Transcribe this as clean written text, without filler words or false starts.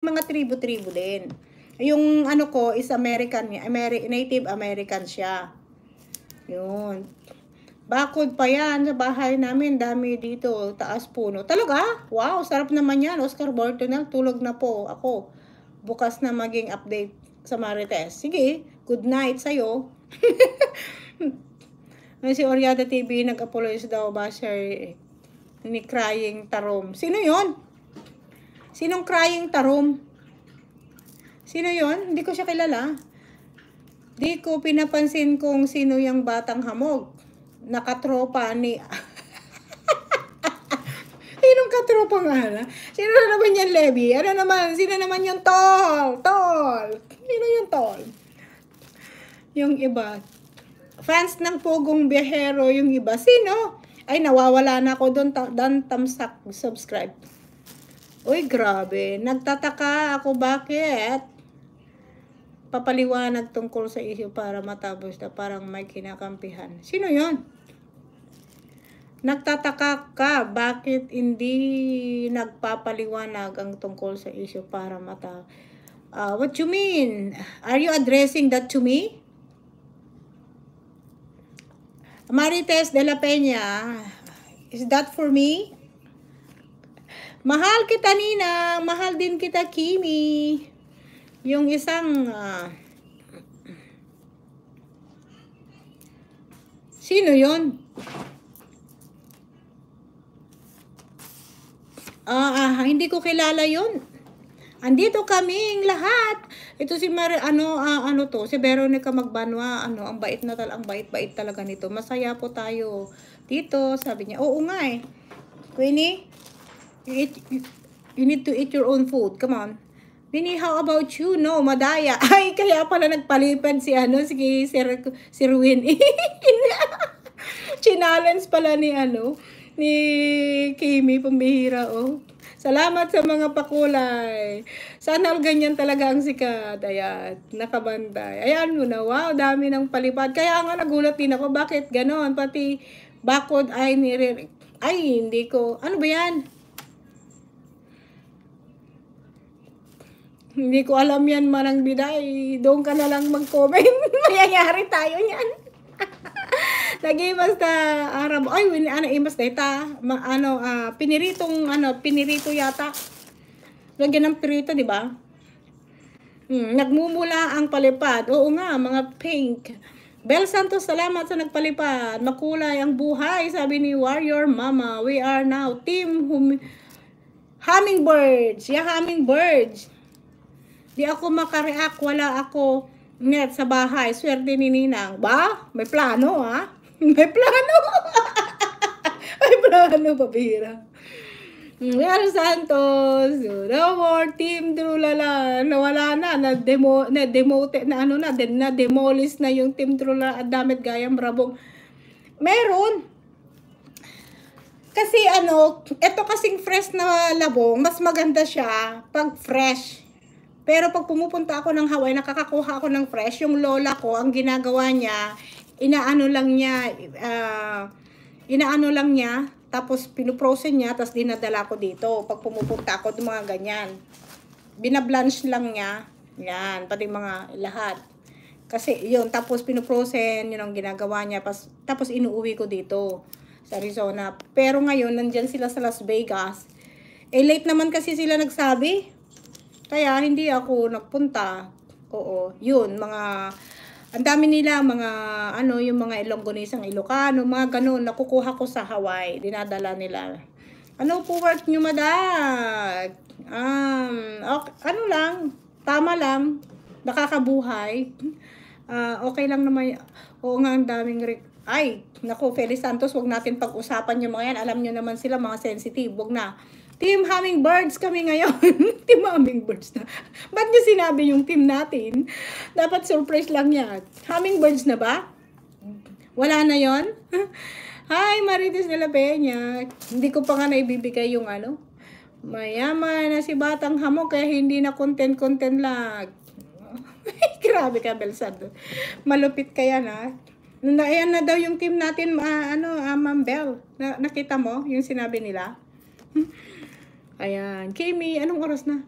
mga tribo-tribo din. Yung ano ko is Native American siya. Yun. Bakod pa yan sa bahay namin. Dami dito. Taas puno. Talaga? Wow, sarap naman yan. Oscar Bortonel, tulog na po ako. Bukas na maging update sa Marites. Sige, good night sa'yo. Si Oriada TV nag-apologize daw ba sir ni Crying Tarom. Sino yon? Sinong Crying Tarom? Sino yon? Hindi ko siya kilala. Di ko pinapansin kung sino yung batang hamog. Nakatropa ni... Sinong katropa nga na? Sino na naman yan, Levi? Ano naman? Sino naman yung tol? Tol! Sino yung tol? Yung iba. Fans ng Pugong Biyahero yung iba. Sino? Ay, nawawala na ako doon. Dan tamsak. Subscribe. Uy, grabe. Nagtataka ako bakit papaliwanag tungkol sa issue para matapos na parang may kinakampihan. Sino yon? Nagtataka ka bakit hindi nagpapaliwanag ang tungkol sa issue para matapos. What you mean? Are you addressing that to me? Marites de la Peña, is that for me? Mahal kita, Nina. Mahal din kita, Kimi. Yung isang... sino yon? Hindi ko kilala yon. Andito kaming lahat. Ito si si Veronica Magbanwa, ang bait talaga nito. Masaya po tayo dito, sabi niya. Oo nga eh. Queenie, you need to eat your own food. Come on. Queenie, how about you? No, madaya. Ay, kaya pala nagpalipad si Ruin. Challenge pala ni Kimi, pambihira, oh. Salamat sa mga pakulay. Sana ganyan talaga ang sikat. Ayan, nakabantay. Ayan mo na, wow, dami ng palipad. Kaya nga nagulat din ako, bakit ganon? Pati bakod ay hindi ko, ano ba yan? Hindi ko alam yan, Manang Biday. Doon ka na lang mag-comment. Mayayari tayo yan. Nag-imas na Arab. Ay, imas na ita. Pinirito yata. Lagyan ng pirito, di ba? Nagmumula ang palipad. Oo nga, mga pink. Bel Santos, salamat sa nagpalipad. Makulay ang buhay, sabi ni Warrior Mama. We are now team hummingbirds. Yeah, hummingbirds. Di ako makareact. Wala ako net sa bahay. Swerte ni Ninang. Ba? May plano, ha? May plano. May plano, pabira. Yaro Santos. No more Team Trulala. Nawala na. Na-demolish na yung Team Trulala at Damit Gayam Rabong. Meron. Kasi ito kasing fresh na labong, mas maganda siya pag fresh. Pero pag pumupunta ako ng Hawaii, nakakakuha ako ng fresh. Yung lola ko, ang ginagawa niya, inaano lang niya, tapos pinuprosen niya, tapos dinadala ko dito. Pag pumupunta ako, mga ganyan. Binablanch lang niya. Yan, pati mga lahat. Kasi yun, tapos pinuprosen, yun ang ginagawa niya. Tapos inuuwi ko dito sa Arizona. Pero ngayon, nandyan sila sa Las Vegas. Late naman kasi sila nagsabi. Kaya hindi ako nagpunta. Oo, yun, ang dami nila, yung mga Ilonggonisang Ilocano, mga ganun, nakukuha ko sa Hawaii, dinadala nila. Ano po work nyo, madag? Okay, lang, tama lang, nakakabuhay. Okay lang naman, oo nga, ang daming ay, naku, Feliz Santos, wag natin pag-usapan yung mga yan, alam nyo naman sila, mga sensitive, wag na. Team Hummingbirds kami ngayon. Team Hummingbirds na. Ba't niyo sinabi yung team natin? Dapat surprise lang yan. Hummingbirds na ba? Wala na yon? Hi, Marites de la Peña. Hindi ko pa nga naibibigay yung mayaman na si Batang Hamog kaya hindi na content lang. Grabe ka, Belsado. Malupit ka yan, ha? Ayan na daw yung team natin, Ma'am Bel. Nakita mo yung sinabi nila? Ayan. Kimi, anong oras na?